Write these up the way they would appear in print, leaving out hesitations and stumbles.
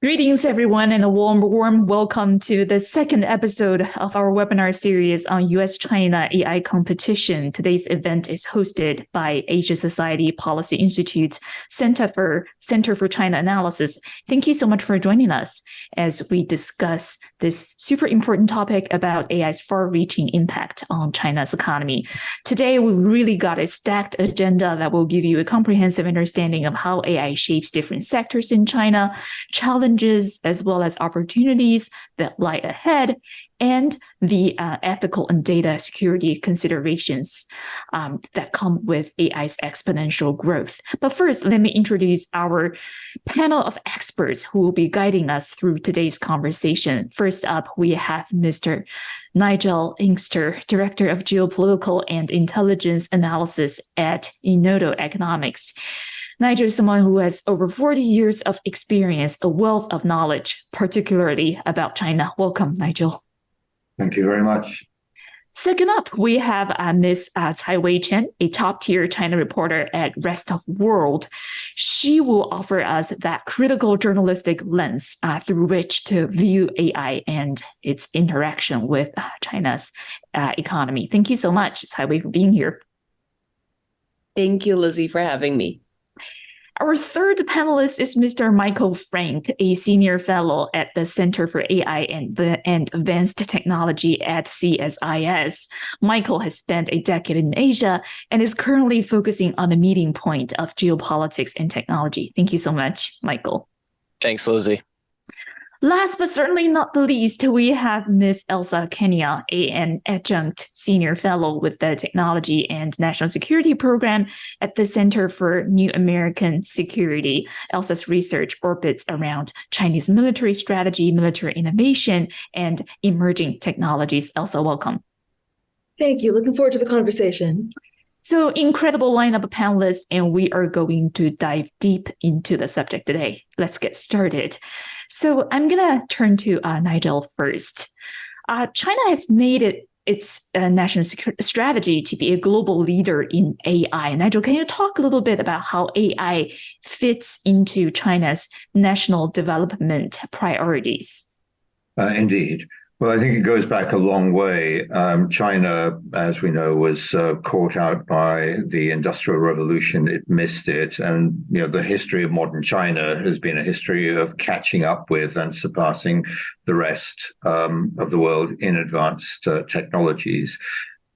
Greetings, everyone, and a warm welcome to the second episode of our webinar series on US-China AI competition. Today's event is hosted by Asia Society Policy Institute's Center for China Analysis. Thank you so much for joining us as we discuss this super important topic about AI's far-reaching impact on China's economy. Today, we really got a stacked agenda that will give you a comprehensive understanding of how AI shapes different sectors in China, challenges as well as opportunities that lie ahead, and the ethical and data security considerations that come with AI's exponential growth. But first, let me introduce our panel of experts who will be guiding us through today's conversation. First up, we have Mr. Nigel Inkster, Director of Geopolitical and Intelligence Analysis at Inodo Economics. Nigel is someone who has over 40 years of experience, a wealth of knowledge, particularly about China. Welcome, Nigel. Thank you very much. Second up, we have Ms. Cai Wei Chen, a top-tier China reporter at Rest of World. She will offer us that critical journalistic lens through which to view AI and its interaction with China's economy. Thank you so much, Cai Wei, for being here. Thank you, Lizzie, for having me. Our third panelist is Mr. Michael Frank, a senior fellow at the Center for AI and Advanced Technology at CSIS. Michael has spent a decade in Asia and is currently focusing on the meeting point of geopolitics and technology. Thank you so much, Michael. Thanks, Lizzie. Last but certainly not the least, we have Ms. Elsa Kenya, an adjunct senior fellow with the Technology and National Security Program at the Center for New American Security. Elsa's research orbits around Chinese military strategy, military innovation, and emerging technologies. Elsa, welcome. Thank you. Looking forward to the conversation. So incredible lineup of panelists, and we are going to dive deep into the subject today. Let's get started. So I'm going to turn to Nigel first. China has made it its national strategy to be a global leader in AI. Nigel, can you talk a little bit about how AI fits into China's national development priorities? Indeed. Well, I think it goes back a long way. China, as we know, was caught out by the Industrial Revolution. It missed it. And, the history of modern China has been a history of catching up with and surpassing the rest of the world in advanced technologies.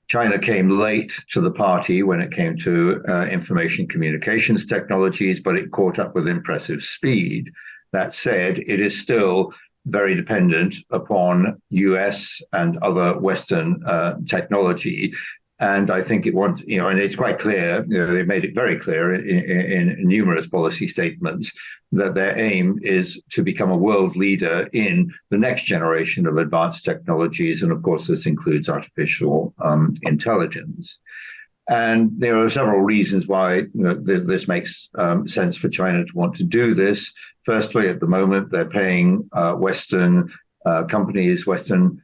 China came late to the party when it came to information communications technologies, but it caught up with impressive speed. That said, it is still very dependent upon US and other Western technology. And I think and it's quite clear, they made it very clear in numerous policy statements that their aim is to become a world leader in the next generation of advanced technologies. And of course, this includes artificial intelligence. And there are several reasons why this makes sense for China to want to do this. Firstly, at the moment, they're paying Western companies, Western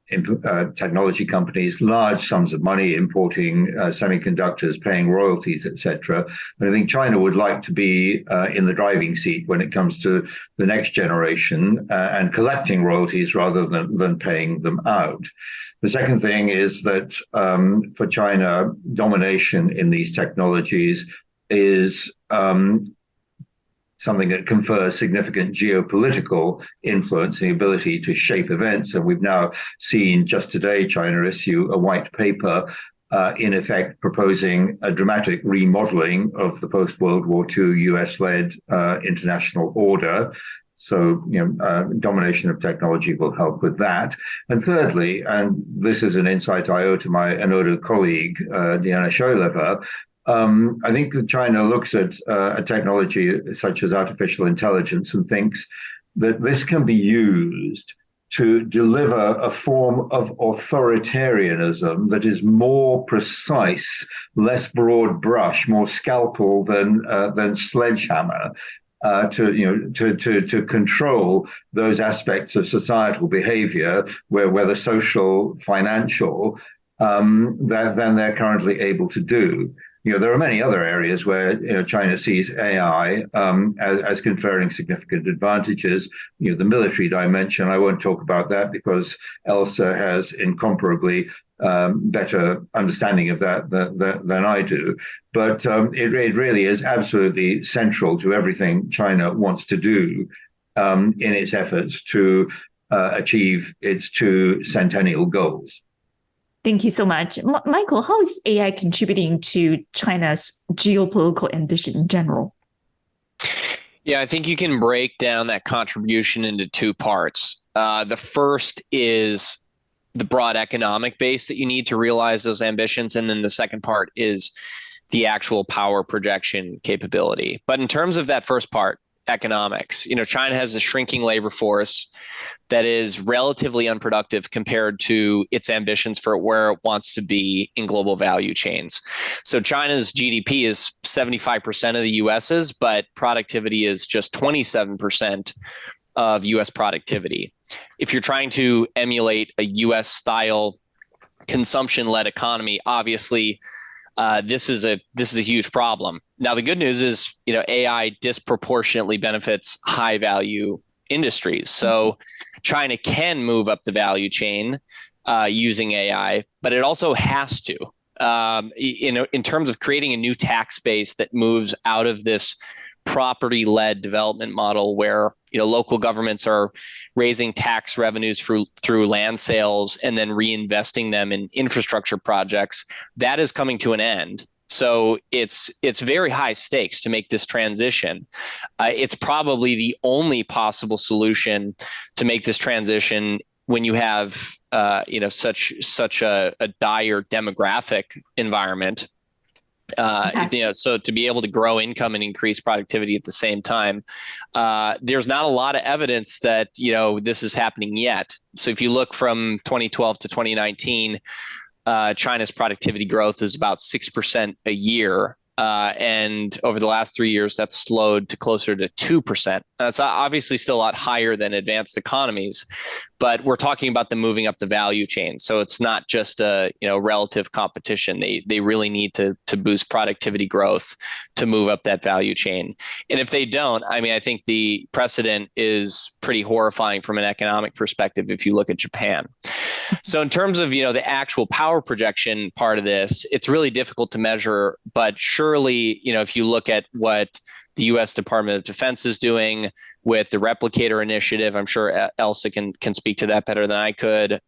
technology companies, large sums of money importing semiconductors, paying royalties, etc. And I think China would like to be in the driving seat when it comes to the next generation and collecting royalties rather than paying them out. The second thing is that for China, domination in these technologies is something that confers significant geopolitical influence and the ability to shape events. And we've now seen just today China issue a white paper, in effect proposing a dramatic remodeling of the post-World War II US-led international order. So, domination of technology will help with that. And thirdly, and this is an insight I owe to my Inodo colleague, Diana Sholeva, I think that China looks at a technology such as artificial intelligence and thinks that this can be used to deliver a form of authoritarianism that is more precise, less broad brush, more scalpel than sledgehammer. To control those aspects of societal behavior, whether social, financial, than they're currently able to do. there are many other areas where China sees AI as conferring significant advantages. The military dimension, I won't talk about that because Elsa has incomparably better understanding of that than I do. But it really is absolutely central to everything China wants to do in its efforts to achieve its two centennial goals. Thank you so much. Michael, how is AI contributing to China's geopolitical ambition in general? Yeah, I think you can break down that contribution into two parts. The first is the broad economic base that you need to realize those ambitions. And then the second part is the actual power projection capability. But in terms of that first part, economics, China has a shrinking labor force that is relatively unproductive compared to its ambitions for where it wants to be in global value chains. So China's GDP is 75% of the US's, but productivity is just 27% of US productivity. If you're trying to emulate a US style consumption-led economy, obviously this is a huge problem. Now, the good news is, AI disproportionately benefits high value industries. So China can move up the value chain using AI, but it also has to. In terms of creating a new tax base that moves out of this property-led development model where local governments are raising tax revenues through land sales and then reinvesting them in infrastructure projects, that is coming to an end. So it's very high stakes to make this transition. It's probably the only possible solution to make this transition when you have such a dire demographic environment. So to be able to grow income and increase productivity at the same time, there's not a lot of evidence that this is happening yet. So if you look from 2012 to 2019, China's productivity growth is about 6% a year. And over the last 3 years, that's slowed to closer to 2%. That's obviously still a lot higher than advanced economies, but we're talking about them moving up the value chain. So it's not just a relative competition. They really need to boost productivity growth to move up that value chain. And if they don't, I think the precedent is pretty horrifying from an economic perspective if you look at Japan. So in terms of the actual power projection part of this, it's really difficult to measure, but surely if you look at what the U.S. Department of Defense is doing with the Replicator initiative, I'm sure Elsa can speak to that better than I could.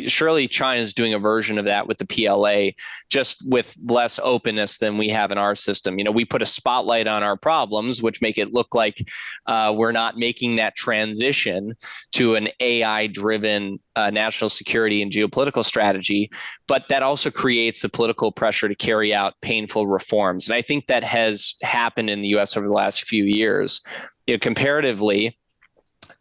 Surely China is doing a version of that with the PLA, just with less openness than we have in our system. We put a spotlight on our problems, which make it look like we're not making that transition to an AI-driven national security and geopolitical strategy, but that also creates the political pressure to carry out painful reforms. And I think that has happened in the U.S. over the last few years. Comparatively,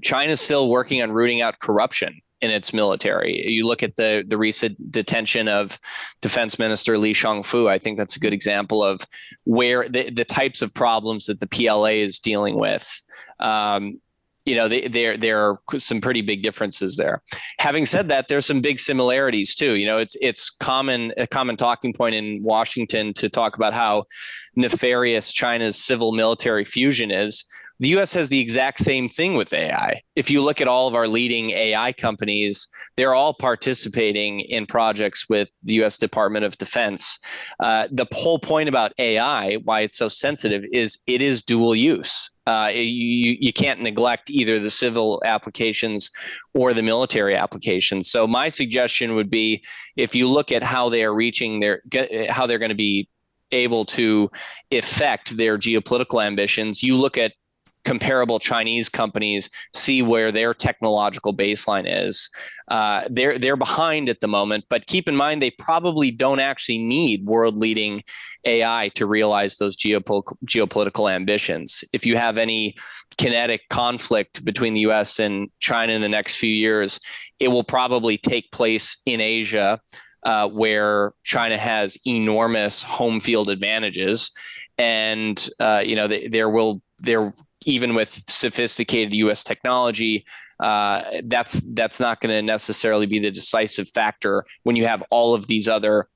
China is still working on rooting out corruption in its military. You look at the recent detention of Defense Minister Li Shangfu. I think that's a good example of where the types of problems that the PLA is dealing with. There are some pretty big differences there. Having said that, there's some big similarities too. It's a common talking point in Washington to talk about how nefarious China's civil military fusion is. The U.S. has the exact same thing with AI. If you look at all of our leading AI companies, they're all participating in projects with the U.S. Department of Defense. The whole point about AI, why it's so sensitive, is it is dual use. You can't neglect either the civil applications or the military applications. So my suggestion would be, if you look at how they are how they're going to be able to effect their geopolitical ambitions, you look at comparable Chinese companies, see where their technological baseline is. They're behind at the moment, but keep in mind they probably don't actually need world-leading AI to realize those geopolitical ambitions. If you have any kinetic conflict between the U.S. and China in the next few years, it will probably take place in Asia, where China has enormous home field advantages, and there even with sophisticated U.S. technology, that's not going to necessarily be the decisive factor when you have all of these other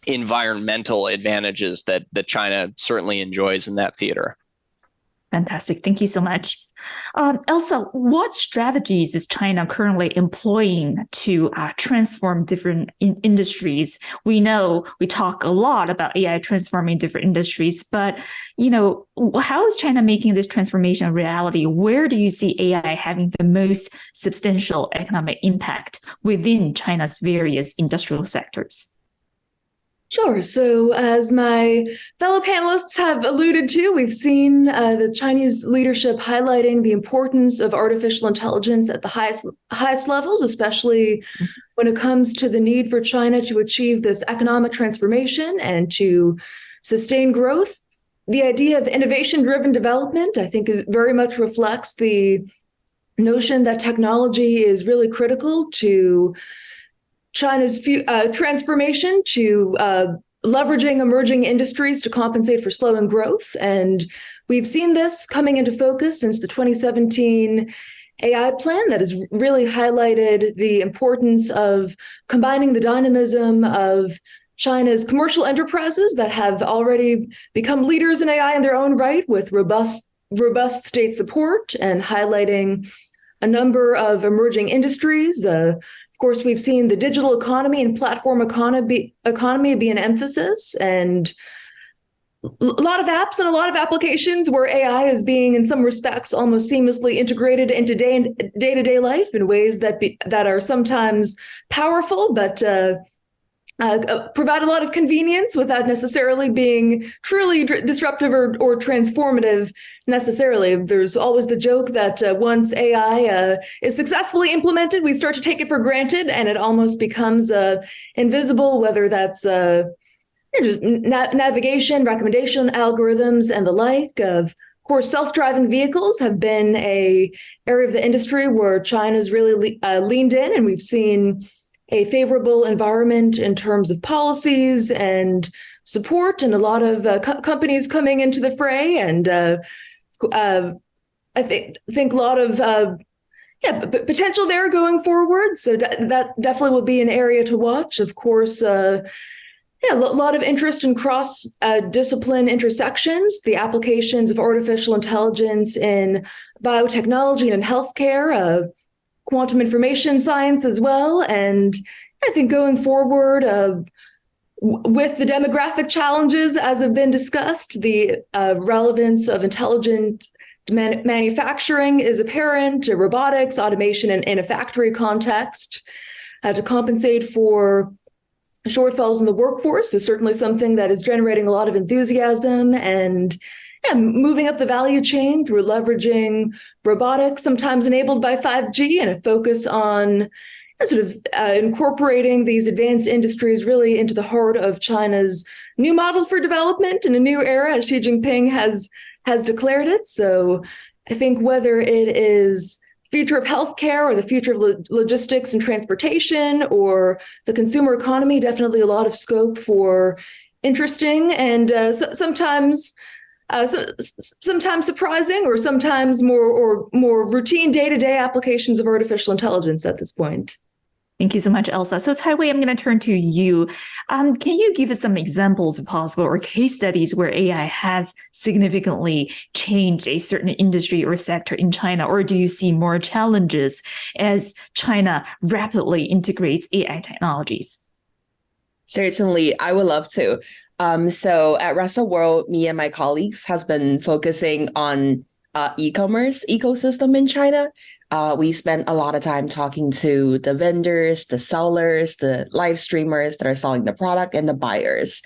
environmental advantages that China certainly enjoys in that theater. Fantastic. Thank you so much. Elsa, what strategies is China currently employing to transform different industries? We know we talk a lot about AI transforming different industries, but how is China making this transformation a reality? Where do you see AI having the most substantial economic impact within China's various industrial sectors? Sure. So as my fellow panelists have alluded to, we've seen the Chinese leadership highlighting the importance of artificial intelligence at the highest levels, especially when it comes to the need for China to achieve this economic transformation and to sustain growth. The idea of innovation-driven development, I think, very much reflects the notion that technology is really critical to China's transformation, to leveraging emerging industries to compensate for slowing growth. And we've seen this coming into focus since the 2017 AI plan that has really highlighted the importance of combining the dynamism of China's commercial enterprises that have already become leaders in AI in their own right with robust state support, and highlighting a number of emerging industries. Of course, we've seen the digital economy and platform economy be an emphasis, and a lot of apps and a lot of applications where AI is being, in some respects, almost seamlessly integrated into day-to-day life in ways that are sometimes powerful, but provide a lot of convenience without necessarily being truly disruptive or transformative necessarily. There's always the joke that once AI is successfully implemented, we start to take it for granted and it almost becomes invisible, whether that's just navigation, recommendation algorithms, and the like. Of course, self-driving vehicles have been an area of the industry where China's really leaned in, and we've seen a favorable environment in terms of policies and support, and a lot of companies coming into the fray. And I think a lot of potential there going forward. So that definitely will be an area to watch. Of course, a lot of interest in cross-discipline intersections, the applications of artificial intelligence in biotechnology and in healthcare, quantum information science as well. And I think going forward, with the demographic challenges as have been discussed, the relevance of intelligent manufacturing is apparent, robotics, automation in a factory context, to compensate for shortfalls in the workforce is certainly something that is generating a lot of enthusiasm, and moving up the value chain through leveraging robotics, sometimes enabled by 5G, and a focus on sort of incorporating these advanced industries really into the heart of China's new model for development in a new era, as Xi Jinping has declared it. So I think whether it is future of healthcare or the future of logistics and transportation or the consumer economy, definitely a lot of scope for interesting and sometimes surprising or sometimes more routine day-to-day applications of artificial intelligence at this point. Thank you so much, Elsa. So Caiwei, I'm going to turn to you. Can you give us some examples, if possible, or case studies where AI has significantly changed a certain industry or sector in China? Or do you see more challenges as China rapidly integrates AI technologies? Certainly, I would love to. So at Rest of World, me and my colleagues has been focusing on e-commerce ecosystem in China. We spent a lot of time talking to the vendors, the sellers, the live streamers that are selling the product, and the buyers.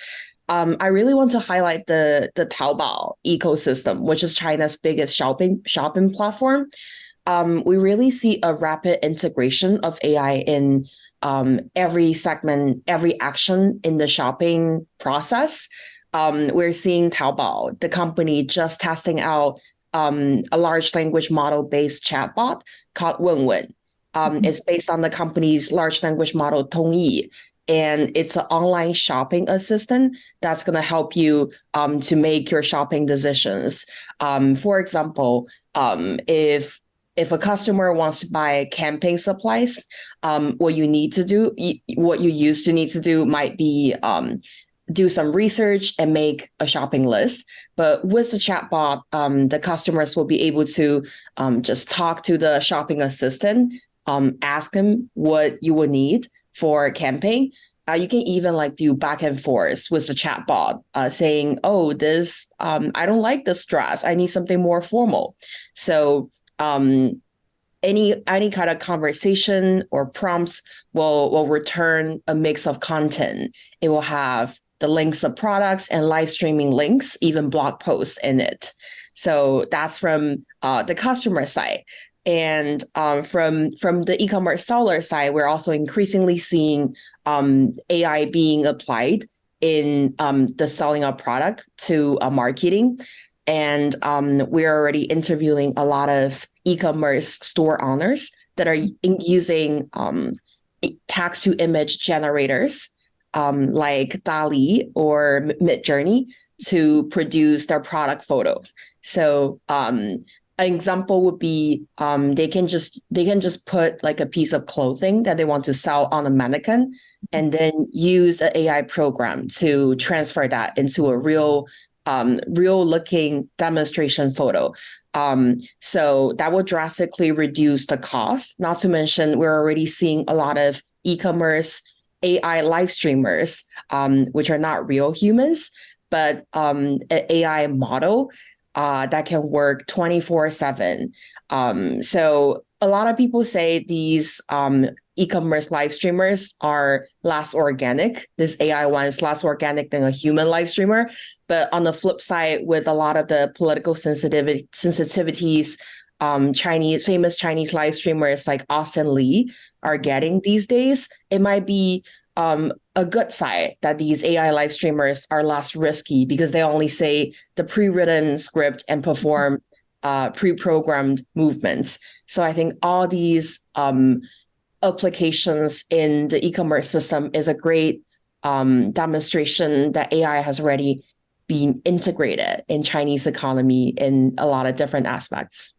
I really want to highlight the Taobao ecosystem, which is China's biggest shopping platform. We really see a rapid integration of AI in every segment, every action in the shopping process. We're seeing Taobao, the company, just testing out a large language model-based chatbot called Wenwen. It's based on the company's large language model Tongyi, and it's an online shopping assistant that's going to help you to make your shopping decisions. For example, if a customer wants to buy camping supplies, what you used to need to do might be do some research and make a shopping list. But with the chatbot, the customers will be able to just talk to the shopping assistant, ask them what you would need for a campaign. You can even like do back and forth with the chatbot, saying, "Oh, this I don't like this dress. I need something more formal." So any kind of conversation or prompts will return a mix of content. It will have the links of products and live streaming links, even blog posts in it. So that's from the customer side. And from the e-commerce seller side, we're also increasingly seeing AI being applied in the selling of product to marketing. And we're already interviewing a lot of e-commerce store owners that are using text-to-image generators like DALL-E or Midjourney to produce their product photo. So an example would be they can just put like a piece of clothing that they want to sell on a mannequin, and then use an AI program to transfer that into a real looking demonstration photo. So that will drastically reduce the cost. Not to mention, we're already seeing a lot of e-commerce AI live streamers, which are not real humans, but an AI model that can work 24/7. So a lot of people say these e-commerce live streamers are less organic. This AI one is less organic than a human live streamer. But on the flip side, with a lot of the political sensitivities, famous Chinese live streamers like Austin Lee are getting these days, it might be a good side that these AI live streamers are less risky because they only say the pre-written script and perform pre-programmed movements. So I think all these applications in the e-commerce system is a great demonstration that AI has already been integrated in Chinese economy in a lot of different aspects.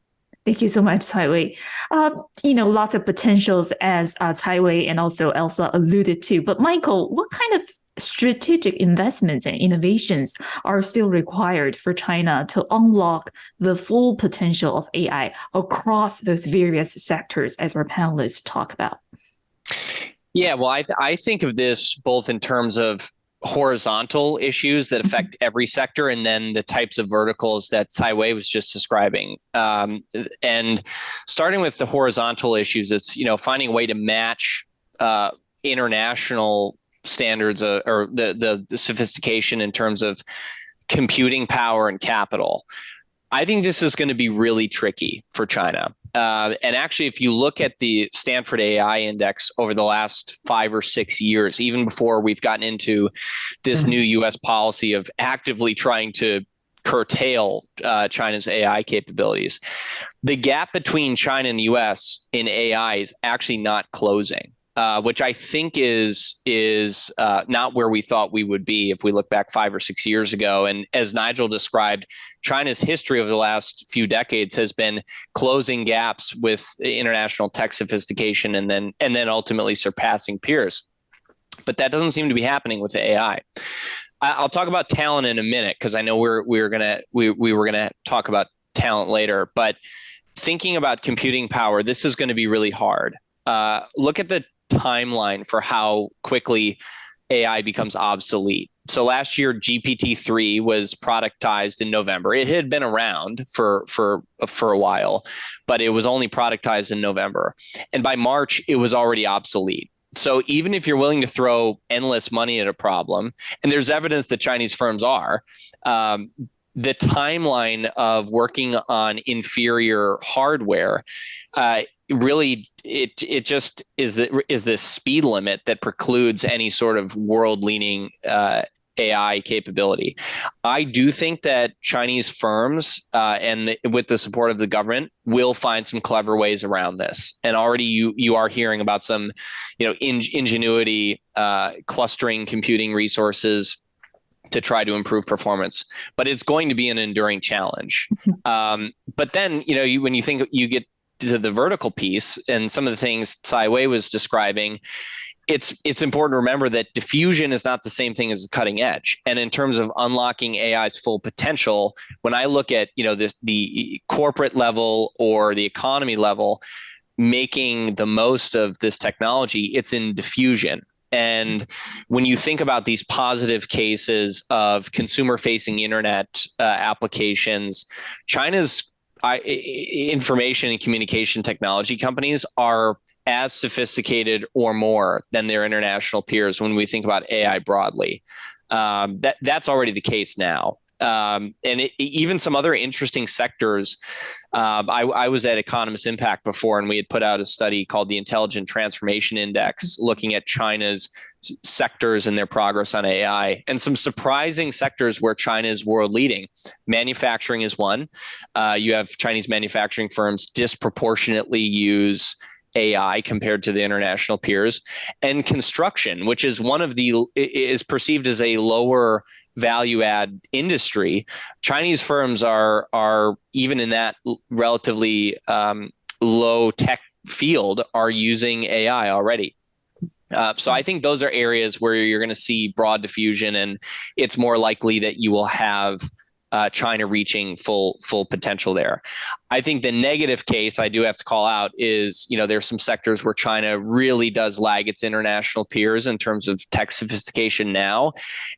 Thank you so much, Cai Wei. Lots of potentials as Cai Wei and also Elsa alluded to. But Michael, what kind of strategic investments and innovations are still required for China to unlock the full potential of AI across those various sectors, as our panelists talk about? Yeah, well, I think of this both in terms of horizontal issues that affect every sector, and then the types of verticals that Cai Wei was just describing. And starting with the horizontal issues, it's finding a way to match international standards or the sophistication in terms of computing power and capital. I think this is going to be really tricky for China. And actually, if you look at the Stanford AI Index over the last 5 or 6 years, even before we've gotten into this new U.S. policy of actively trying to curtail China's AI capabilities, the gap between China and the U.S. in AI is actually not closing. Which I think is not where we thought we would be if we look back 5 or 6 years ago. And as Nigel described, China's history over the last few decades has been closing gaps with international tech sophistication and then ultimately surpassing peers. But that doesn't seem to be happening with AI. I'll talk about talent in a minute because I know we were gonna talk about talent later. But thinking about computing power, this is going to be really hard. Look at the timeline for how quickly AI becomes obsolete. So last year, GPT-3 was productized in November. It had been around for a while, but it was only productized in November. And by March, it was already obsolete. So even if you're willing to throw endless money at a problem, and there's evidence that Chinese firms are, the timeline of working on inferior hardware really it just is the speed limit that precludes any sort of world-leading AI capability. I do think that Chinese firms with the support of the government will find some clever ways around this. And already you are hearing about some, ingenuity, clustering computing resources to try to improve performance, but it's going to be an enduring challenge. But then, when you get to the vertical piece and some of the things Cai Wei was describing, it's important to remember that diffusion is not the same thing as the cutting edge. And in terms of unlocking AI's full potential, when I look at the corporate level or the economy level, making the most of this technology, it's in diffusion. And when you think about these positive cases of consumer-facing internet applications, China's information and communication technology companies are as sophisticated or more than their international peers when we think about AI broadly. That's already the case now. Even some other interesting sectors. I was at Economist Impact before, and we had put out a study called the Intelligent Transformation Index, looking at China's sectors and their progress on AI, and some surprising sectors where China is world leading. Manufacturing is one. You have Chinese manufacturing firms disproportionately use AI compared to the international peers, and construction, which is is perceived as a lower value add industry. Chinese firms are even in that relatively low tech field are using AI already. So I think those are areas where you're going to see broad diffusion, and it's more likely that you will have China reaching full potential there. I think the negative case I do have to call out is, there's some sectors where China really does lag its international peers in terms of tech sophistication now.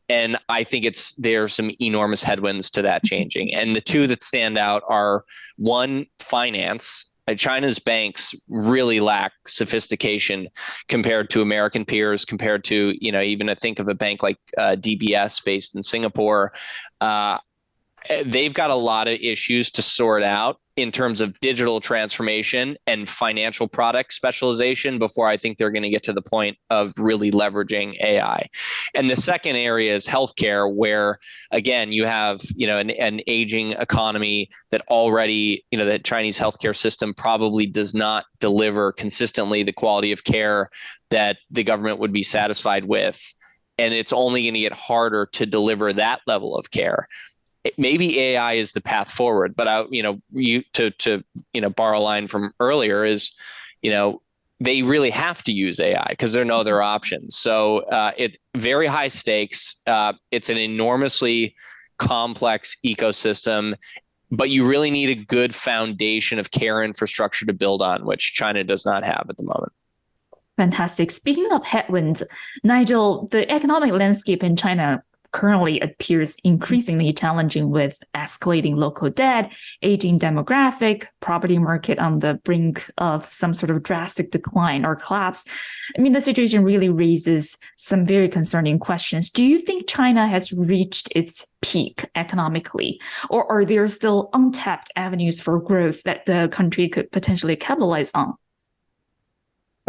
And I think there are some enormous headwinds to that changing. And the two that stand out are, one, finance. China's banks really lack sophistication compared to American peers, compared to, even I think of a bank like DBS based in Singapore. They've got a lot of issues to sort out in terms of digital transformation and financial product specialization before I think they're going to get to the point of really leveraging AI. And the second area is healthcare, where, again, you have an aging economy that already, the Chinese healthcare system probably does not deliver consistently the quality of care that the government would be satisfied with. And it's only going to get harder to deliver that level of care. Maybe AI is the path forward, but to borrow a line from earlier is, they really have to use AI because there are no other options. So it's very high stakes. It's an enormously complex ecosystem, but you really need a good foundation of care infrastructure to build on, which China does not have at the moment. Fantastic. Speaking of headwinds, Nigel, the economic landscape in China currently appears increasingly challenging with escalating local debt, aging demographic, property market on the brink of some sort of drastic decline or collapse. I mean, the situation really raises some very concerning questions. Do you think China has reached its peak economically, or are there still untapped avenues for growth that the country could potentially capitalize on?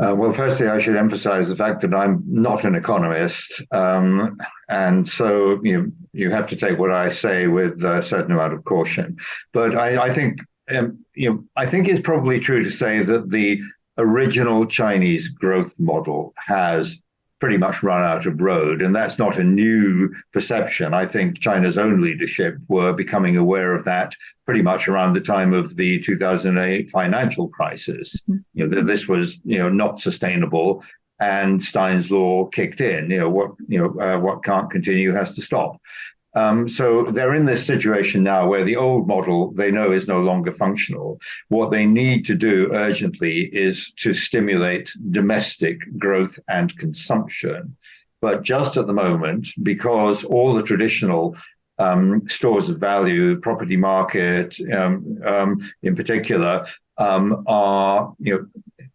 Well, firstly, I should emphasize the fact that I'm not an economist, and so you have to take what I say with a certain amount of caution. But I think I think it's probably true to say that the original Chinese growth model has pretty much run out of road, and that's not a new perception. I think China's own leadership were becoming aware of that pretty much around the time of the 2008 financial crisis. This was not sustainable, and Stein's law kicked in. What can't continue has to stop. So they're in this situation now where the old model they know is no longer functional. What they need to do urgently is to stimulate domestic growth and consumption. But just at the moment, because all the traditional stores of value, property market in particular, are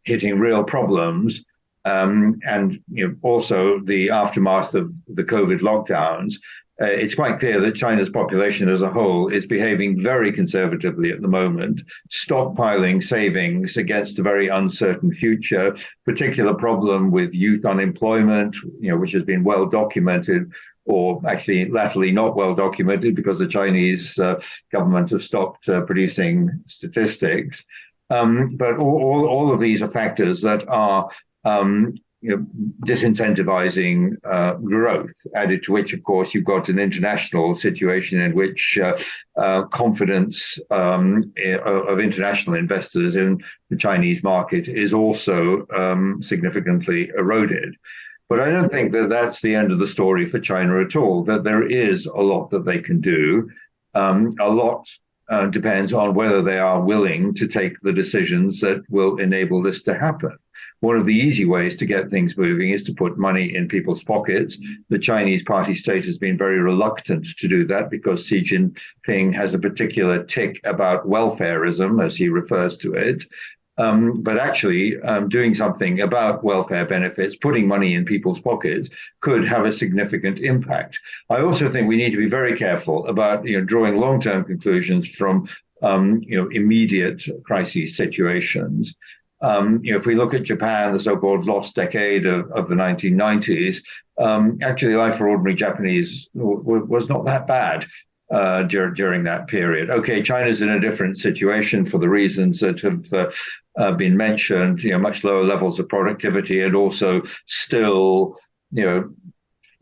hitting real problems, and also the aftermath of the COVID lockdowns. It's quite clear that China's population as a whole is behaving very conservatively at the moment, stockpiling savings against a very uncertain future. Particular problem with youth unemployment, which has been well documented, or actually latterly not well documented because the Chinese government have stopped producing statistics. But all of these are factors that are disincentivizing growth. Added to which, of course, you've got an international situation in which confidence of international investors in the Chinese market is also significantly eroded. But I don't think that that's the end of the story for China at all, that there is a lot that they can do. A lot depends on whether they are willing to take the decisions that will enable this to happen. One of the easy ways to get things moving is to put money in people's pockets. The Chinese party state has been very reluctant to do that because Xi Jinping has a particular tick about welfareism, as he refers to it. But actually, doing something about welfare benefits, putting money in people's pockets, could have a significant impact. I also think we need to be very careful about drawing long-term conclusions from immediate crisis situations. If we look at Japan, the so-called lost decade of the 1990s, actually life for ordinary Japanese was not that bad during that period. Okay, China's in a different situation for the reasons that have been mentioned, much lower levels of productivity and also still,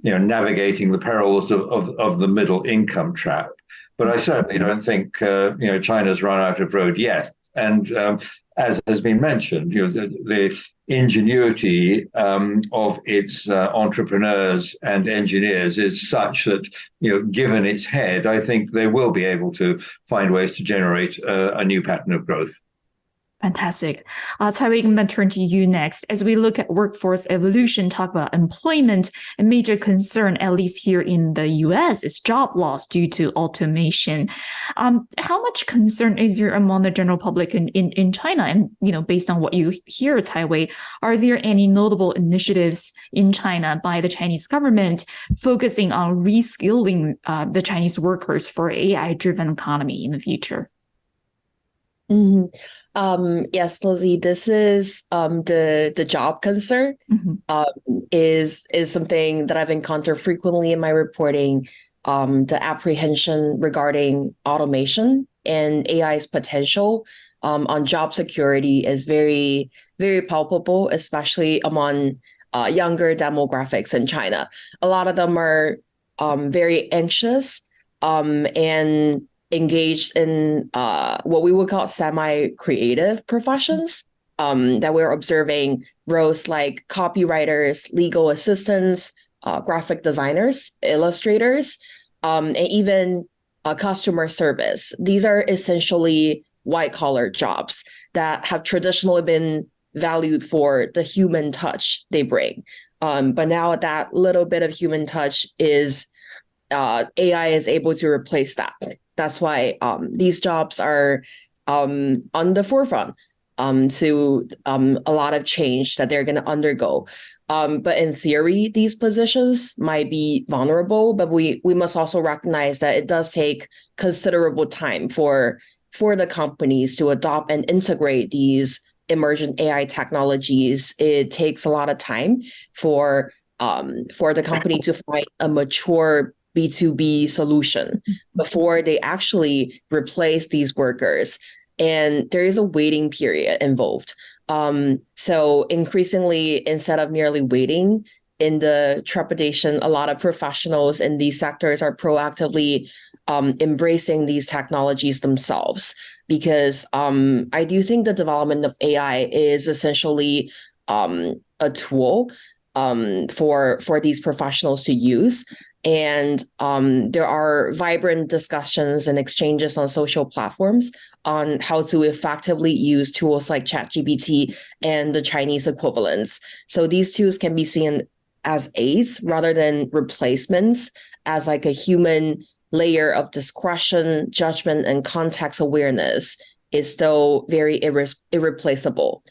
navigating the perils of the middle income trap. But I certainly don't think, China's run out of road yet. And as has been mentioned, the ingenuity of its entrepreneurs and engineers is such that, given its head, I think they will be able to find ways to generate a new pattern of growth. Fantastic. Taiwei, I'm going to turn to you next. As we look at workforce evolution, talk about employment, a major concern, at least here in the US, is job loss due to automation. How much concern is there among the general public in China? And, based on what you hear, Taiwei, are there any notable initiatives in China by the Chinese government focusing on reskilling the Chinese workers for AI-driven economy in the future? Mm-hmm. Yes, Lizzie, this is the job concern is something that I've encountered frequently in my reporting. The apprehension regarding automation and AI's potential on job security is very, very palpable, especially among younger demographics in China. A lot of them are very anxious and engaged in what we would call semi-creative professions that we're observing, roles like copywriters, legal assistants, graphic designers, illustrators, and even customer service. These are essentially white-collar jobs that have traditionally been valued for the human touch they bring. But now that little bit of human touch is AI is able to replace that. That's why these jobs are on the forefront to a lot of change that they're going to undergo. But in theory, these positions might be vulnerable, but we must also recognize that it does take considerable time for the companies to adopt and integrate these emergent AI technologies. It takes a lot of time for the company to find a mature B2B solution before they actually replace these workers. And there is a waiting period involved. So increasingly, instead of merely waiting in the trepidation, a lot of professionals in these sectors are proactively embracing these technologies themselves. Because I do think the development of AI is essentially a tool for these professionals to use. And there are vibrant discussions and exchanges on social platforms on how to effectively use tools like ChatGPT and the Chinese equivalents. So these tools can be seen as aids rather than replacements, as like a human layer of discretion, judgment, and context awareness is still very irreplaceable.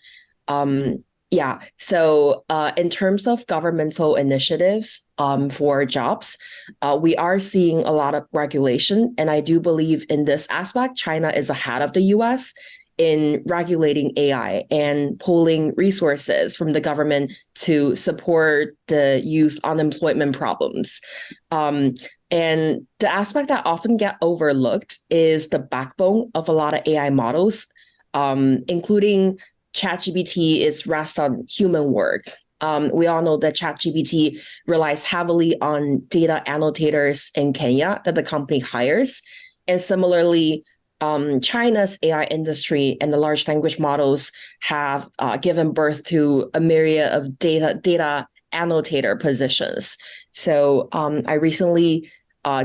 So in terms of governmental initiatives for jobs, we are seeing a lot of regulation. And I do believe in this aspect, China is ahead of the US in regulating AI and pulling resources from the government to support the youth unemployment problems. And the aspect that often get overlooked is the backbone of a lot of AI models, including ChatGPT is rest on human work. We all know that ChatGPT relies heavily on data annotators in Kenya that the company hires. And similarly, China's AI industry and the large language models have given birth to a myriad of data annotator positions. So I recently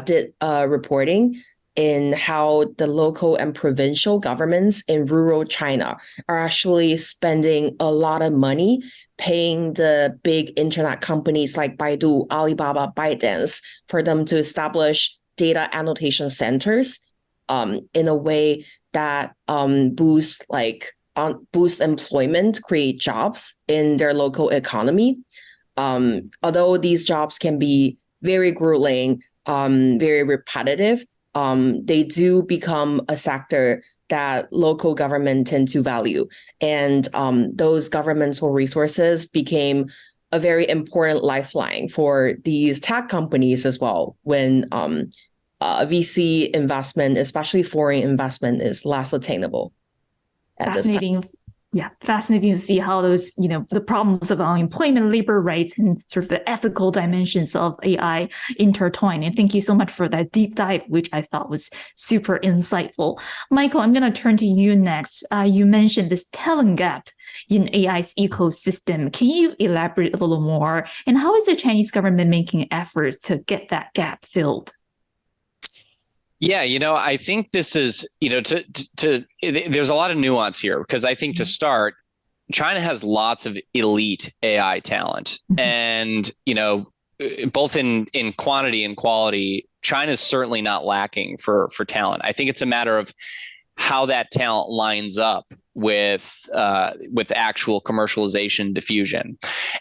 did reporting in how the local and provincial governments in rural China are actually spending a lot of money paying the big internet companies like Baidu, Alibaba, ByteDance for them to establish data annotation centers in a way that boosts employment, create jobs in their local economy. Although these jobs can be very grueling, very repetitive, they do become a sector that local government tend to value. And those governmental resources became a very important lifeline for these tech companies as well when VC investment, especially foreign investment, is less attainable at this time. Fascinating. Yeah, fascinating to see how those, the problems of unemployment, labor rights, and sort of the ethical dimensions of AI intertwine. And thank you so much for that deep dive, which I thought was super insightful. Michael, I'm going to turn to you next. You mentioned this talent gap in AI's ecosystem. Can you elaborate a little more? And how is the Chinese government making efforts to get that gap filled? Yeah, I think this is, there's a lot of nuance here because I think to start, China has lots of elite AI talent. And, both in quantity and quality, China's certainly not lacking for talent. I think it's a matter of how that talent lines up with actual commercialization diffusion.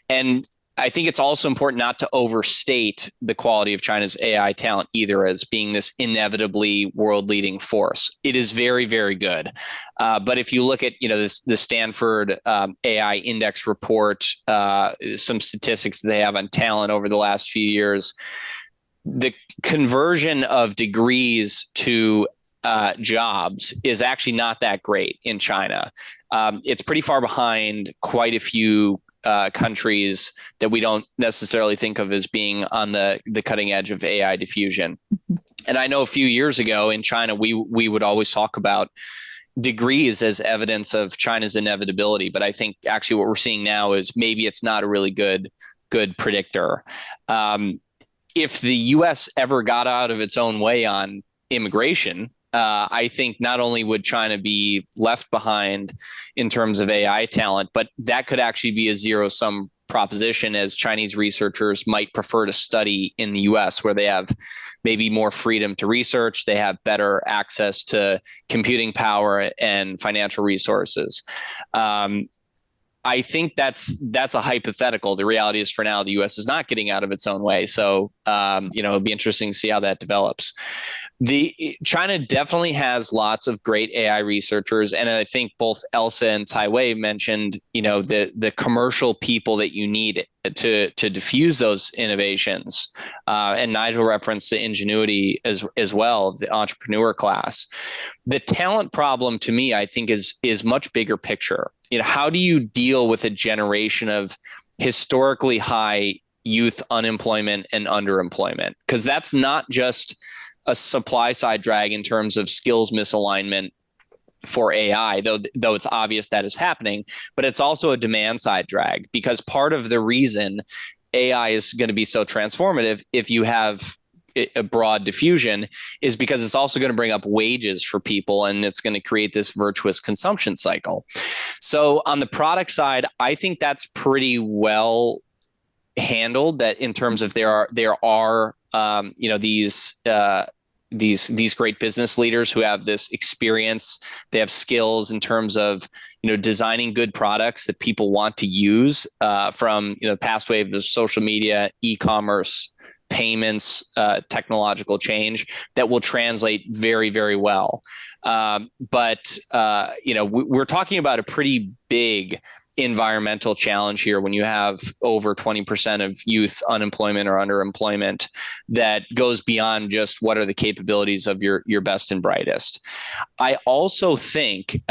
And I think it's also important not to overstate the quality of China's AI talent either as being this inevitably world-leading force. It is very, very good. But if you look at, the Stanford AI Index report, some statistics they have on talent over the last few years, the conversion of degrees to jobs is actually not that great in China. It's pretty far behind quite a few countries that we don't necessarily think of as being on the cutting edge of AI diffusion. And I know a few years ago in China, we would always talk about degrees as evidence of China's inevitability. But I think actually what we're seeing now is maybe it's not a really good predictor. If the US ever got out of its own way on immigration, I think not only would China be left behind in terms of AI talent, but that could actually be a zero-sum proposition as Chinese researchers might prefer to study in the US, where they have maybe more freedom to research, they have better access to computing power and financial resources. I think that's a hypothetical. The reality is for now, the US is not getting out of its own way. So, it'll be interesting to see how that develops. China definitely has lots of great AI researchers. And I think both Elsa and Taiwei mentioned, the commercial people that you need to diffuse those innovations. And Nigel referenced the ingenuity as well, the entrepreneur class. The talent problem to me, I think is much bigger picture. How do you deal with a generation of historically high youth unemployment and underemployment? Because that's not just a supply side drag in terms of skills misalignment for AI, though it's obvious that is happening, but it's also a demand side drag, because part of the reason AI is going to be so transformative if you have a broad diffusion is because it's also going to bring up wages for people, and it's going to create this virtuous consumption cycle. So on the product side, I think that's pretty well handled, that in terms of there are these great business leaders who have this experience. They have skills in terms of designing good products that people want to use, from the past wave of social media, e-commerce, payments, technological change that will translate very, very well. But we're talking about a pretty big environmental challenge here when you have over 20% of youth unemployment or underemployment that goes beyond just what are the capabilities of your best and brightest. I also think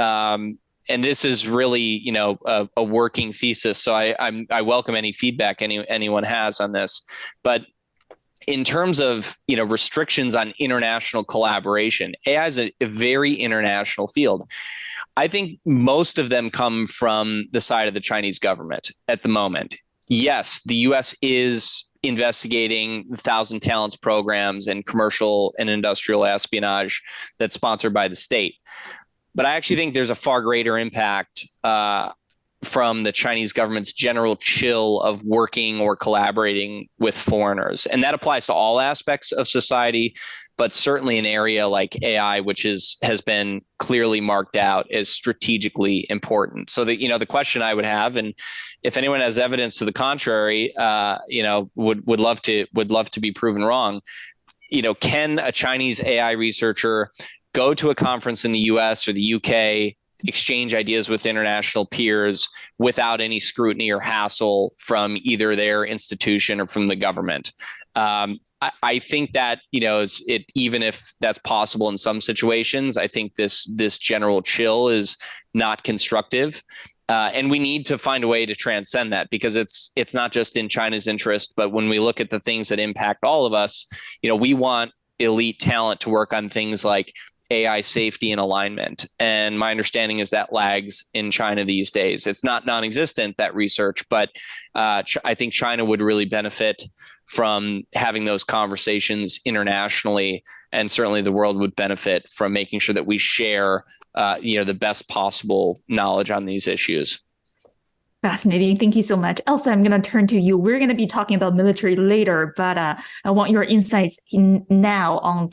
and this is really, a working thesis. So I welcome any feedback anyone has on this. But in terms of, restrictions on international collaboration, AI is a very international field. I think most of them come from the side of the Chinese government at the moment. Yes, the US is investigating the Thousand Talents programs and commercial and industrial espionage that's sponsored by the state. But I actually think there's a far greater impact from the Chinese government's general chill of working or collaborating with foreigners. And that applies to all aspects of society, but certainly an area like AI, which has been clearly marked out as strategically important. So the question I would have, and if anyone has evidence to the contrary, would love to be proven wrong. Can a Chinese AI researcher go to a conference in the US or the UK, exchange ideas with international peers without any scrutiny or hassle from either their institution or from the government? I think that, even if that's possible in some situations, I think this general chill is not constructive. And we need to find a way to transcend that, because it's not just in China's interest, but when we look at the things that impact all of us, we want elite talent to work on things like AI safety and alignment. And my understanding is that lags in China these days. It's not non-existent, that research, but I think China would really benefit from having those conversations internationally. And certainly the world would benefit from making sure that we share the best possible knowledge on these issues. Fascinating. Thank you so much. Elsa, I'm going to turn to you. We're going to be talking about military later, but I want your insights now on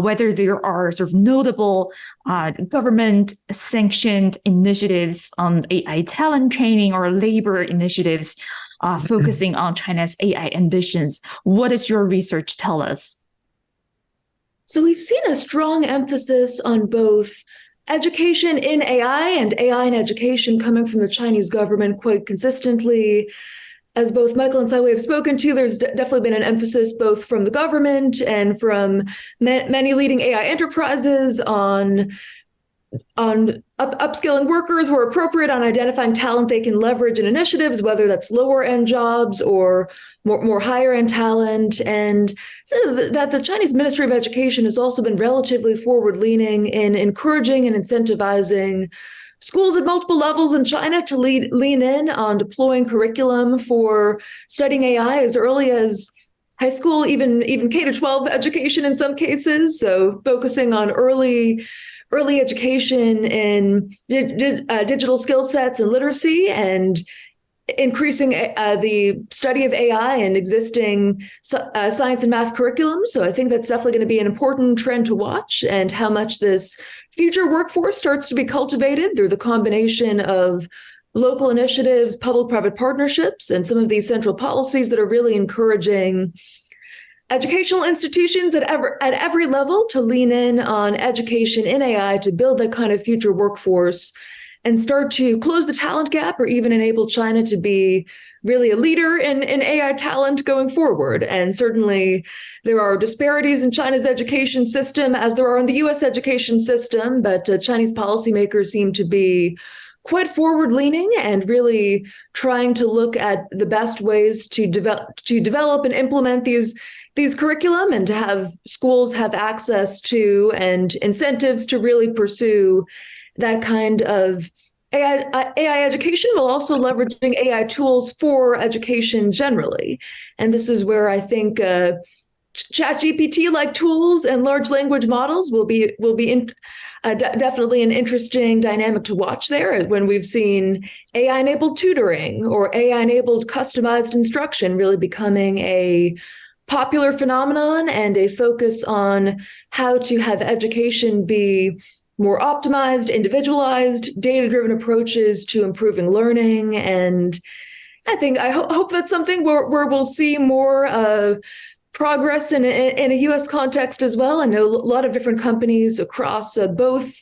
whether there are sort of notable government-sanctioned initiatives on AI talent training or labor initiatives focusing on China's AI ambitions. What does your research tell us? So we've seen a strong emphasis on both education in AI and AI in education coming from the Chinese government quite consistently. As both Michael and Saiwei have spoken to, there's definitely been an emphasis both from the government and from many leading AI enterprises on upskilling workers where appropriate, on identifying talent they can leverage in initiatives, whether that's lower end jobs or more higher end talent. And so that the Chinese Ministry of Education has also been relatively forward leaning in encouraging and incentivizing schools at multiple levels in China to lean in on deploying curriculum for studying AI as early as high school, even K-12 education in some cases. So focusing on early education in digital skill sets and literacy, and increasing the study of AI and existing science and math curriculum. So I think that's definitely going to be an important trend to watch, and how much this future workforce starts to be cultivated through the combination of local initiatives, public-private partnerships, and some of these central policies that are really encouraging educational institutions at every level to lean in on education in AI to build that kind of future workforce and start to close the talent gap, or even enable China to be really a leader in AI talent going forward. And certainly there are disparities in China's education system, as there are in the US education system, but Chinese policymakers seem to be quite forward-leaning and really trying to look at the best ways to develop and implement these curriculum, and to have schools have access to and incentives to really pursue that kind of AI education, while also leveraging AI tools for education generally. And this is where I think ChatGPT-like tools and large language models will be definitely an interesting dynamic to watch there, when we've seen AI-enabled tutoring or AI-enabled customized instruction really becoming a popular phenomenon, and a focus on how to have education be more optimized, individualized, data-driven approaches to improving learning. And I hope that's something where we'll see more progress in a U.S. context as well. I know a lot of different companies across both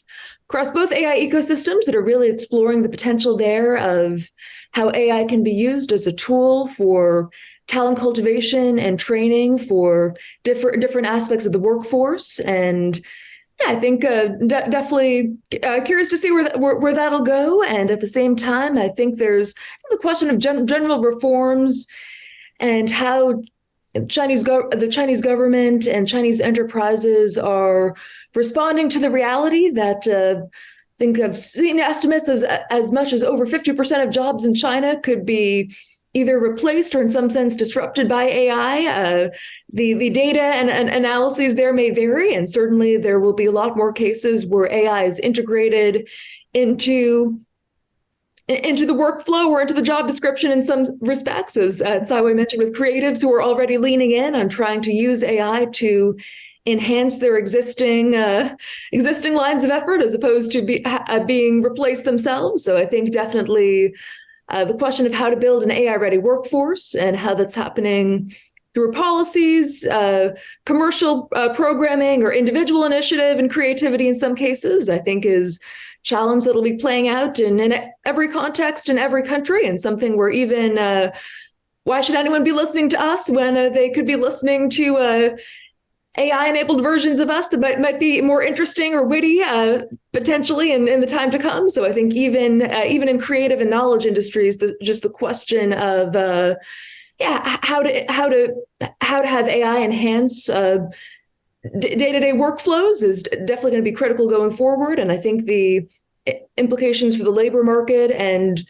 AI ecosystems that are really exploring the potential there of how AI can be used as a tool for talent cultivation and training for different aspects of the workforce. And I think definitely curious to see where that'll go. And at the same time, I think there's the question of general reforms and how the Chinese government and Chinese enterprises are responding to the reality that I think I've seen estimates as much as over 50% of jobs in China could be either replaced or in some sense disrupted by AI. The data and analyses there may vary, and certainly there will be a lot more cases where AI is integrated into the workflow or into the job description in some respects, as Saiwei mentioned, with creatives who are already leaning in on trying to use AI to enhance their existing lines of effort as opposed to being replaced themselves. So I think definitely the question of how to build an AI-ready workforce and how that's happening through policies, commercial programming, or individual initiative and creativity in some cases, I think is a challenge that'll be playing out in every context in every country, and something where even why should anyone be listening to us when they could be listening to AI-enabled versions of us that might be more interesting or witty, potentially in the time to come. So I think even in creative and knowledge industries, just the question of how to have AI enhance day-to-day workflows is definitely going to be critical going forward. And I think the implications for the labor market and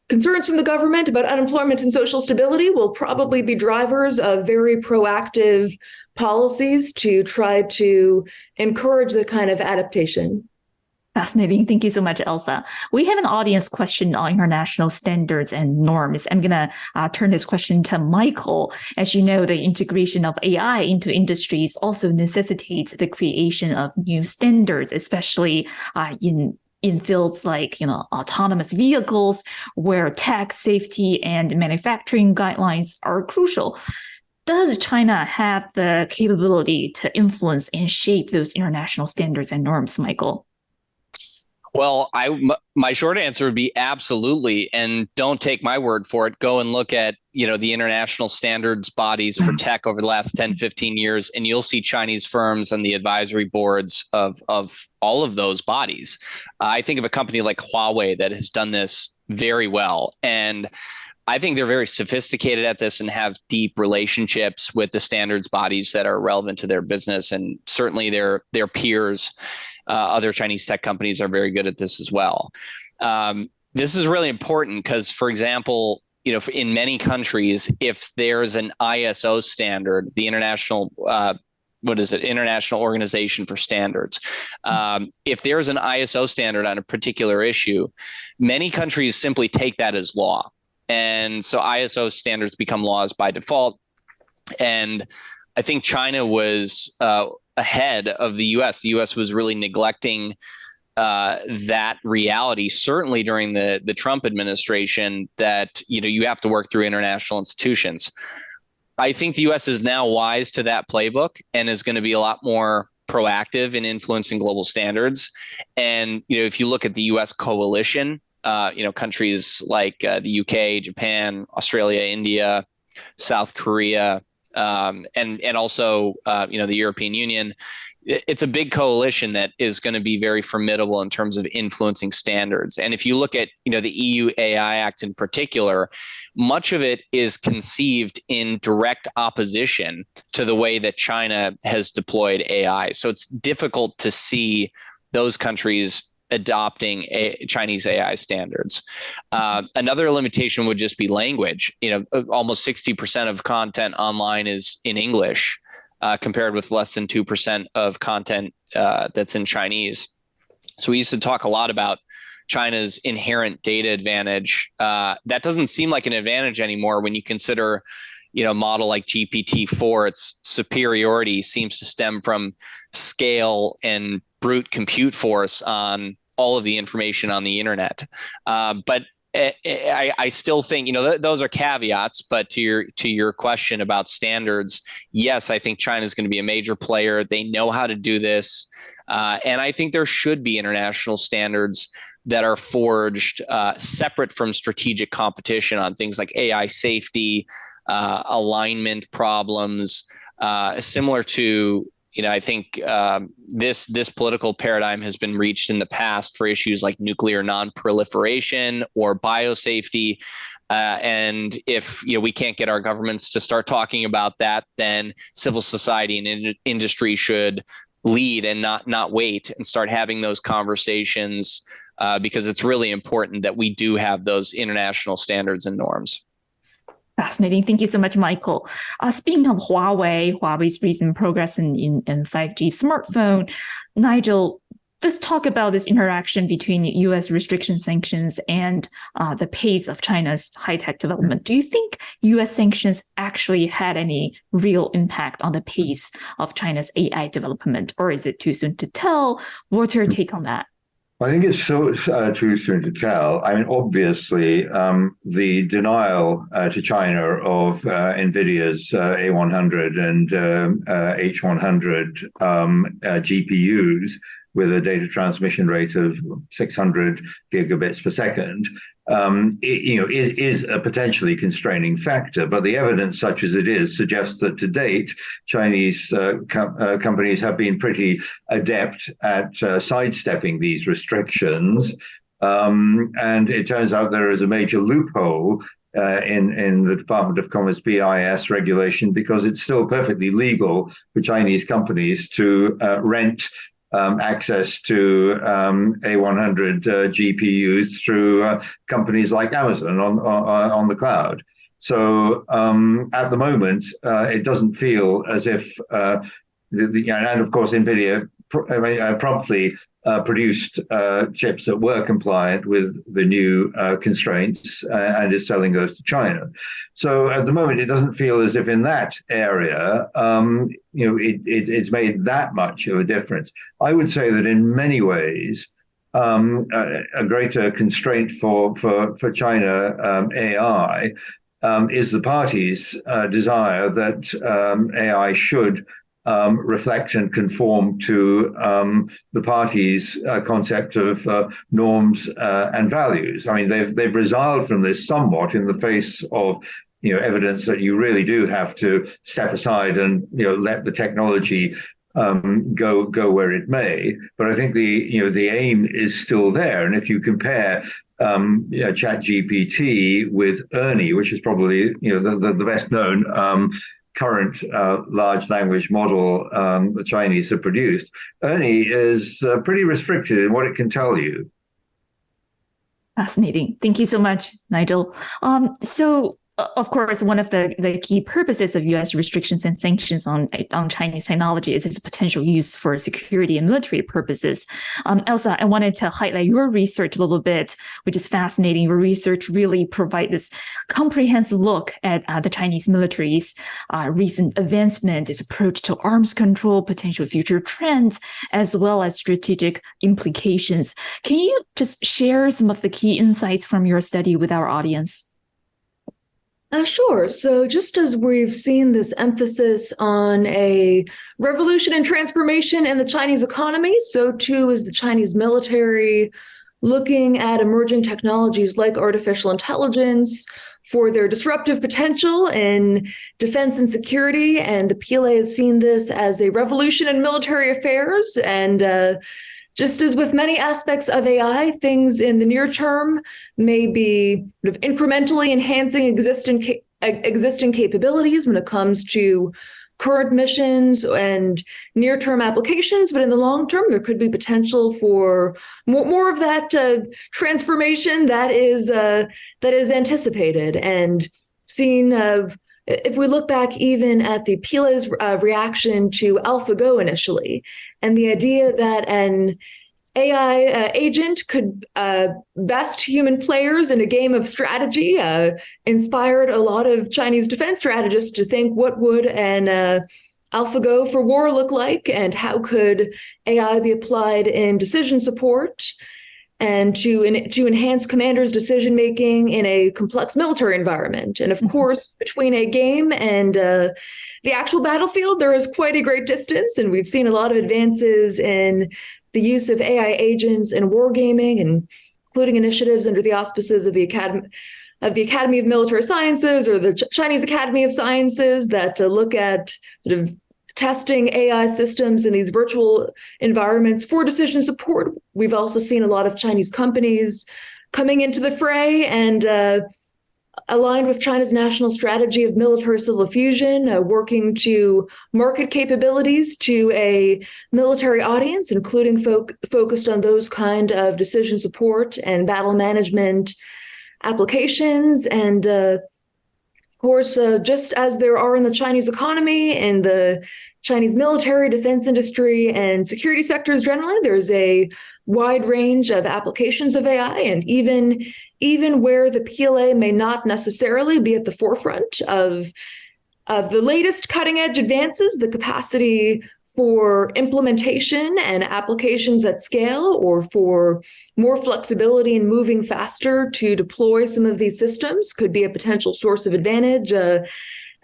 concerns from the government about unemployment and social stability will probably be drivers of very proactive policies to try to encourage the kind of adaptation. Fascinating. Thank you so much, Elsa. We have an audience question on international standards and norms. I'm going to turn this question to Michael. As you know, the integration of AI into industries also necessitates the creation of new standards, especially in fields like autonomous vehicles, where tech, safety, and manufacturing guidelines are crucial. Does China have the capability to influence and shape those international standards and norms, Michael? Well, my short answer would be absolutely. And don't take my word for it. Go and look at, the international standards bodies for tech over the last 10, 15 years, and you'll see Chinese firms on the advisory boards of all of those bodies. I think of a company like Huawei that has done this very well. And I think they're very sophisticated at this and have deep relationships with the standards bodies that are relevant to their business. And certainly their peers, other Chinese tech companies, are very good at this as well. This is really important because, for example, in many countries, if there's an ISO standard, the International International Organization for Standards. If there's an ISO standard on a particular issue, many countries simply take that as law. And so ISO standards become laws by default. And I think China was ahead of the US. The US was really neglecting that reality, certainly during the Trump administration, that you have to work through international institutions. I think the US is now wise to that playbook and is going to be a lot more proactive in influencing global standards. And if you look at the US coalition, countries like the UK, Japan, Australia, India, South Korea, and also the European Union, it's a big coalition that is going to be very formidable in terms of influencing standards. And if you look at the EU AI Act in particular, much of it is conceived in direct opposition to the way that China has deployed AI. So it's difficult to see those countries adopting Chinese AI standards. Another limitation would just be language. Almost 60% of content online is in English, compared with less than 2% of content that's in Chinese. So we used to talk a lot about China's inherent data advantage. That doesn't seem like an advantage anymore when you consider, a model like GPT-4. Its superiority seems to stem from scale and brute compute force on all of the information on the internet. But I still think, those are caveats. But to your question about standards, yes, I think China is going to be a major player. They know how to do this, and I think there should be international standards that are forged separate from strategic competition on things like AI safety, alignment problems, similar to I think this political paradigm has been reached in the past for issues like nuclear non-proliferation or biosafety. And if we can't get our governments to start talking about that, then civil society and industry should lead and not wait and start having those conversations, because it's really important that we do have those international standards and norms. Fascinating. Thank you so much, Michael. Speaking of Huawei's recent progress in 5G smartphone, Nigel, let's talk about this interaction between U.S. restriction sanctions and the pace of China's high-tech development. Do you think U.S. sanctions actually had any real impact on the pace of China's AI development, or is it too soon to tell? What's your take on that? I think it's so too soon to tell. I mean, obviously, the denial to China of NVIDIA's A100 and H100 GPUs with a data transmission rate of 600 gigabits per second, is a potentially constraining factor. But the evidence, such as it is, suggests that to date, Chinese companies have been pretty adept at sidestepping these restrictions. And it turns out there is a major loophole in the Department of Commerce BIS regulation, because it's still perfectly legal for Chinese companies to rent access to A100 GPUs through companies like Amazon on the cloud. So at the moment, it doesn't feel as if, and of course, NVIDIA promptly produced chips that were compliant with the new constraints and is selling those to China. So at the moment, it doesn't feel as if in that area, it's made that much of a difference. I would say that in many ways, a greater constraint for China AI is the party's desire that AI should reflect and conform to the party's concept of norms and values. I mean, they've resiled from this somewhat in the face of evidence that you really do have to step aside and let the technology go where it may. But I think the aim is still there. And if you compare ChatGPT with Ernie, which is probably the best known current large language model the Chinese have produced, Ernie is pretty restricted in what it can tell you. Fascinating. Thank you so much, Nigel. So, of course, one of the key purposes of U.S. restrictions and sanctions on Chinese technology is its potential use for security and military purposes. Elsa, I wanted to highlight your research a little bit, which is fascinating. Your research really provides this comprehensive look at the Chinese military's recent advancement, its approach to arms control, potential future trends, as well as strategic implications. Can you just share some of the key insights from your study with our audience? Sure. So just as we've seen this emphasis on a revolution and transformation in the Chinese economy, so too is the Chinese military looking at emerging technologies like artificial intelligence for their disruptive potential in defense and security. And the PLA has seen this as a revolution in military affairs. And just as with many aspects of AI, things in the near term may be sort of incrementally enhancing existing capabilities when it comes to current missions and near-term applications, but in the long term, there could be potential for more of that transformation that is anticipated and seen. If we look back even at the PLA's reaction to AlphaGo initially, and the idea that an AI agent could best human players in a game of strategy inspired a lot of Chinese defense strategists to think, what would an AlphaGo for war look like, and how could AI be applied in decision support and to enhance commanders' decision-making in a complex military environment. And of course, between a game and the actual battlefield, there is quite a great distance, and we've seen a lot of advances in the use of AI agents in wargaming, including initiatives under the auspices of the Academy of Military Sciences or the Chinese Academy of Sciences that look at sort of testing AI systems in these virtual environments for decision support. We've also seen a lot of Chinese companies coming into the fray and aligned with China's national strategy of military-civil fusion, working to market capabilities to a military audience, including focused on those kind of decision support and battle management applications. And of course, just as there are in the Chinese economy and the Chinese military, defense industry, and security sectors generally, there's a wide range of applications of AI, and even where the PLA may not necessarily be at the forefront of the latest cutting edge advances, the capacity for implementation and applications at scale, or for more flexibility and moving faster to deploy some of these systems could be a potential source of advantage.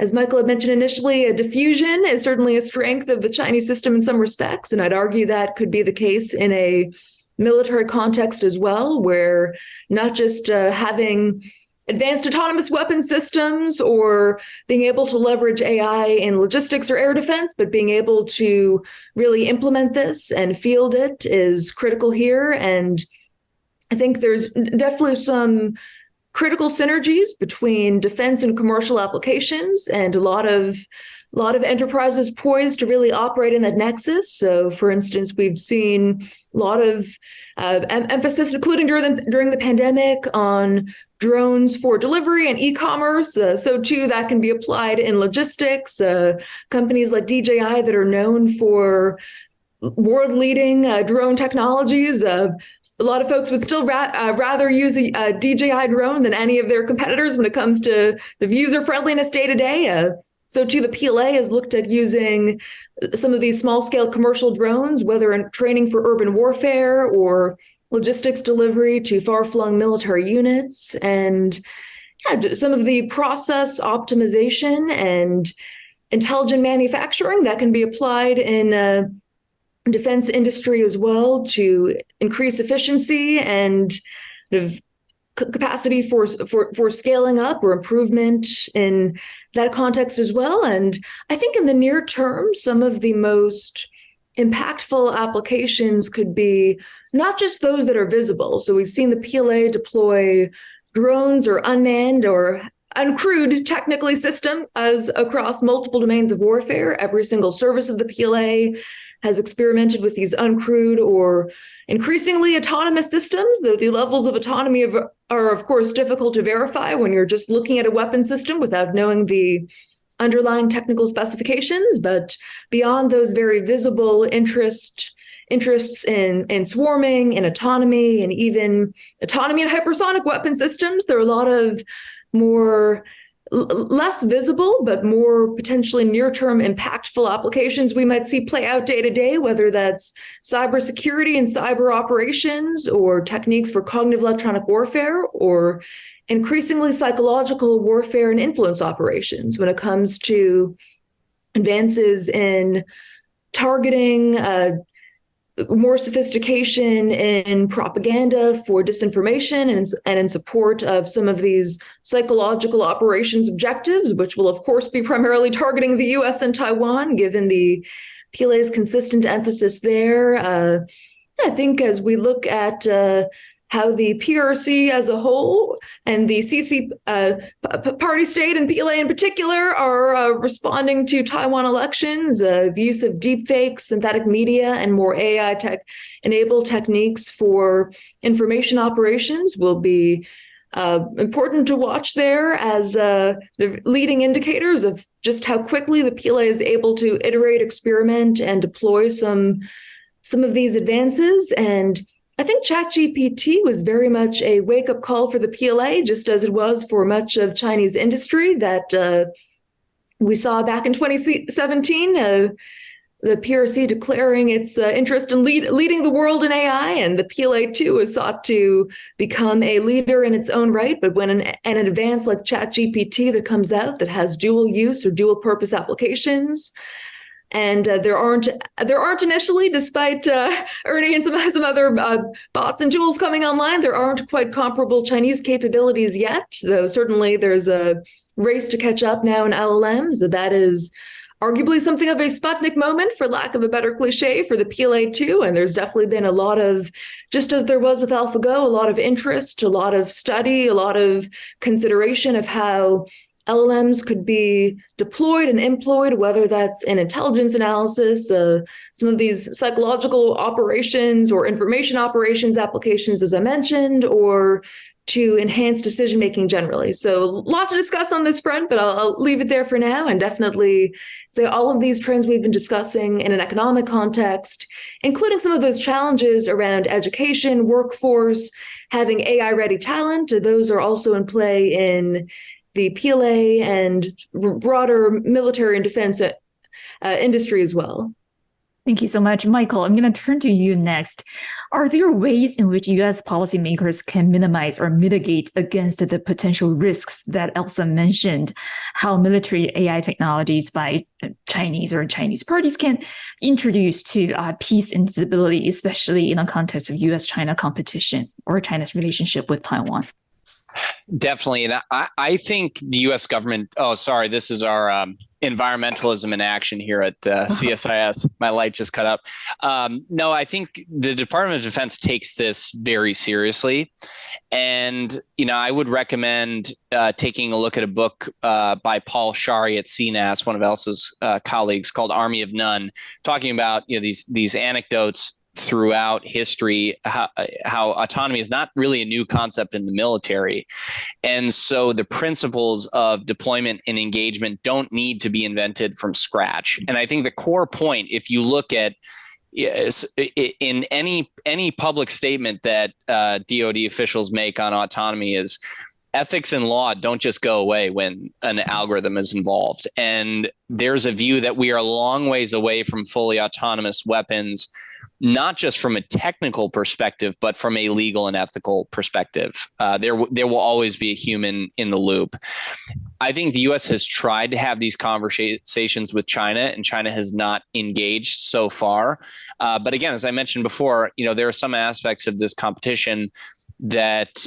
As Michael had mentioned initially, diffusion is certainly a strength of the Chinese system in some respects, and I'd argue that could be the case in a military context as well, where not just having advanced autonomous weapon systems or being able to leverage AI in logistics or air defense, but being able to really implement this and field it is critical here. And I think there's definitely some critical synergies between defense and commercial applications, and a lot of enterprises poised to really operate in that nexus. So, for instance, we've seen a lot of emphasis, including during the pandemic, on drones for delivery and e-commerce. So too, that can be applied in logistics. Companies like DJI that are known for world-leading drone technologies. A lot of folks would still rather use a DJI drone than any of their competitors when it comes to the user-friendliness day-to-day. So too, the PLA has looked at using some of these small-scale commercial drones, whether in training for urban warfare or logistics delivery to far-flung military units, and some of the process optimization and intelligent manufacturing that can be applied in defense industry as well to increase efficiency and sort of capacity for scaling up or improvement in that context as well. And I think in the near term, some of the most impactful applications could be not just those that are visible. So we've seen the PLA deploy drones or unmanned or uncrewed, technically, system as across multiple domains of warfare. Every single service of the PLA has experimented with these uncrewed or increasingly autonomous systems. The levels of autonomy are, of course, difficult to verify when you're just looking at a weapon system without knowing the underlying technical specifications. But beyond those very visible interests in swarming, in autonomy, and even autonomy in hypersonic weapon systems, there are a lot of less visible, but more potentially near-term impactful applications we might see play out day to day, whether that's cybersecurity and cyber operations, or techniques for cognitive electronic warfare, or increasingly psychological warfare and influence operations when it comes to advances in targeting, more sophistication in propaganda for disinformation and in support of some of these psychological operations objectives, which will, of course, be primarily targeting the US and Taiwan, given the PLA's consistent emphasis there. I think as we look at how the PRC as a whole and the CC party state and PLA in particular are responding to Taiwan elections, the use of deepfakes, synthetic media, and more AI enabled techniques for information operations will be important to watch there as the leading indicators of just how quickly the PLA is able to iterate, experiment, and deploy some of these advances. And I think ChatGPT was very much a wake-up call for the PLA, just as it was for much of Chinese industry that we saw back in 2017, the PRC declaring its interest in leading the world in AI, and the PLA too has sought to become a leader in its own right. But when an advance like ChatGPT that comes out that has dual use or dual purpose applications, and there aren't initially, despite Ernie and some other bots and tools coming online, there aren't quite comparable Chinese capabilities yet, though certainly there's a race to catch up now in LLMs. That is arguably something of a Sputnik moment, for lack of a better cliche, for the PLA2. And there's definitely been a lot of, just as there was with AlphaGo, a lot of interest, a lot of study, a lot of consideration of how LLMs could be deployed and employed, whether that's in intelligence analysis, some of these psychological operations or information operations applications, as I mentioned, or to enhance decision-making generally. So a lot to discuss on this front, but I'll leave it there for now, and definitely say all of these trends we've been discussing in an economic context, including some of those challenges around education, workforce, having AI-ready talent, those are also in play in the PLA and broader military and defense industry as well. Thank you so much, Michael. I'm going to turn to you next. Are there ways in which U.S. policymakers can minimize or mitigate against the potential risks that Elsa mentioned? How military AI technologies by Chinese or Chinese parties can introduce to peace and stability, especially in the context of U.S.-China competition or China's relationship with Taiwan? Definitely. And I think the U.S. government, this is our environmentalism in action here at CSIS. My light just cut up. No, I think the Department of Defense takes this very seriously. And, I would recommend taking a look at a book by Paul Shary at CNAS, one of Elsa's colleagues, called Army of None, talking about these anecdotes throughout history, how autonomy is not really a new concept in the military. And so the principles of deployment and engagement don't need to be invented from scratch. And I think the core point, if you look at in any public statement that DoD officials make on autonomy, is ethics and law don't just go away when an algorithm is involved. And there's a view that we are a long ways away from fully autonomous weapons, not just from a technical perspective, but from a legal and ethical perspective. There will always be a human in the loop. I think the U.S. has tried to have these conversations with China, and China has not engaged so far. But again, as I mentioned before, there are some aspects of this competition that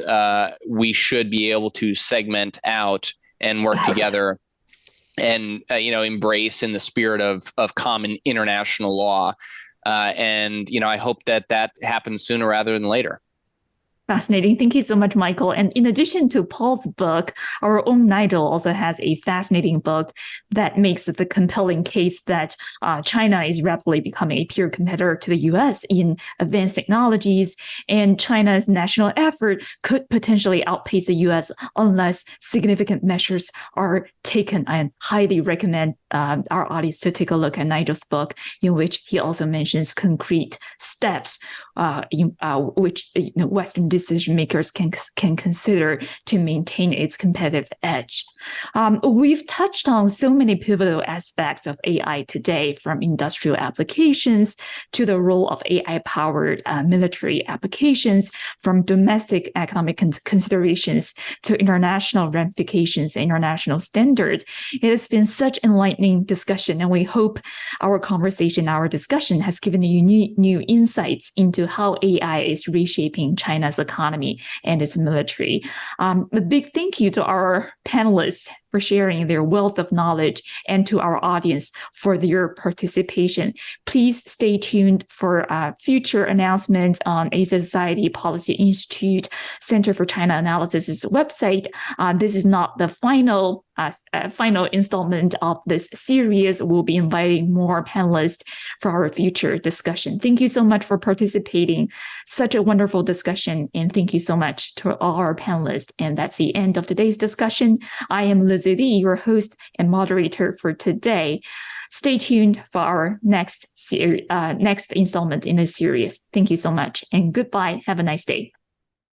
we should be able to segment out and work together and embrace in the spirit of common international law. And I hope that happens sooner rather than later. Fascinating. Thank you so much, Michael. And in addition to Paul's book, our own Nigel also has a fascinating book that makes the compelling case that China is rapidly becoming a peer competitor to the U.S. in advanced technologies, and China's national effort could potentially outpace the U.S. unless significant measures are taken. I highly recommend our audience to take a look at Nigel's book, in which he also mentions concrete steps which Western decision makers can consider to maintain its competitive edge. We've touched on so many pivotal aspects of AI today, from industrial applications to the role of AI-powered military applications, from domestic economic considerations to international ramifications and international standards. It has been such enlightening discussion, and we hope our conversation, our discussion has given you new insights into how AI is reshaping China's economy and its military. A big thank you to our panelists for sharing their wealth of knowledge, and to our audience for their participation. Please stay tuned for future announcements on Asia Society Policy Institute Center for China Analysis' website. This is not the final installment of this series. We'll be inviting more panelists for our future discussion. Thank you so much for participating. Such a wonderful discussion, and thank you so much to all our panelists. And that's the end of today's discussion. I am Lizzie Li, your host and moderator for today. Stay tuned for our next installment in this series. Thank you so much, and goodbye. Have a nice day.